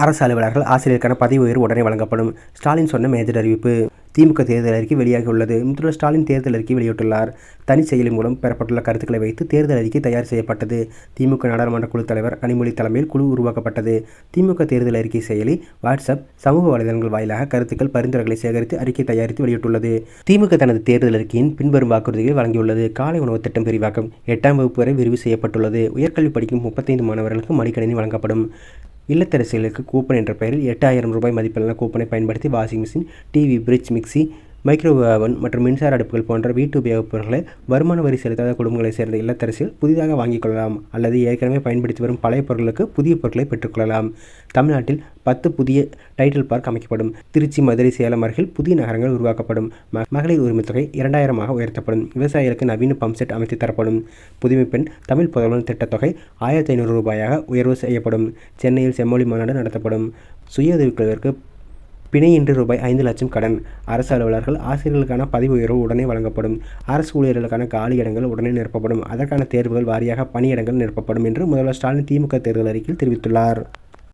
அரசு அலுவலர்கள், ஆசிரியருக்கான பதவி உயர்வு உடனே வழங்கப்படும். ஸ்டாலின் சொன்ன மேஜர் அறிவிப்பு. திமுக தேர்தல் அறிக்கை வெளியாகியுள்ளது. முதல்வர் ஸ்டாலின் தேர்தல் அறிக்கை வெளியிட்டுள்ளார். தனி செயலி மூலம் பெறப்பட்டுள்ள கருத்துக்களை வைத்து தேர்தல் அறிக்கை தயார் செய்யப்பட்டது. திமுக நாடாளுமன்ற குழு தலைவர் கனிமொழி தலைமையில் குழு உருவாக்கப்பட்டது. திமுக தேர்தல் அறிக்கை செயலி, வாட்ஸ்அப், சமூக வலைதளங்கள் வாயிலாக கருத்துக்கள், பரிந்துரைகளை சேகரித்து அறிக்கை தயாரித்து வெளியிட்டுள்ளது. திமுக தனது தேர்தல் அறிக்கையின் பின்வரும் வாக்குறுதிகளை வழங்கியுள்ளது. காலை உணவு திட்டம் விரிவாக்கம். 8ஆம் வகுப்பு வரை விரிவு செய்யப்பட்டுள்ளது. உயர்கல்வி படிக்கும் 35 மாணவர்களுக்கு மடிக்கணினி வழங்கப்படும். இல்லத்தரசிகளுக்கு கூப்பன் என்ற பெயரில் 8000 ரூபாய் மதிப்பிலான கூப்பனை பயன்படுத்தி washing machine, TV, fridge, mixie, microwave oven மற்றும் மின்சார அடுப்புகள் போன்ற வீட்டு உபயோகப் பொருட்களை வருமான வரி செலுத்தாத குடும்பங்களைச் சேர்ந்த இல்லத்தரசிகள் புதிதாக வாங்கிக் கொள்ளலாம் அல்லது ஏற்கனவே பயன்படுத்தி வரும் பழைய பொருட்களுக்கு புதிய பொருட்களை பெற்றுக்கொள்ளலாம். தமிழ்நாட்டில் 10 புதிய டைட்டில் பார்க் அமைக்கப்படும். திருச்சி, மதுரை, சேலம் அருகில் புதிய நகரங்கள் உருவாக்கப்படும். மகளிர் உரிமைத் தொகை 2000 உயர்த்தப்படும். விவசாயிகளுக்கு நவீன பம்ப் செட் அமைத்து தரப்படும். புதுமை பெண் தமிழ் புதல்வன் திட்டத் தொகை 1500 ரூபாயாக உயர்வு செய்யப்படும். சென்னையில் செம்மொழி மாநாடு நடத்தப்படும். சுய உதவிக்குழுவிற்கு பிணையின்றி ரூபாய் 5 லட்சம் கடன். அரசு அலுவலர்கள், ஆசிரியர்களுக்கான பதவி உயர்வு உடனே வழங்கப்படும். அரசு ஊழியர்களுக்கான காலி இடங்கள் உடனே நிரப்பப்படும். அதற்கான தேர்வுகள் வாரியாக பணியிடங்கள் நிரப்பப்படும் என்று முதல்வர் ஸ்டாலின் திமுக தேர்தல் அறிக்கையில் தெரிவித்துள்ளார்.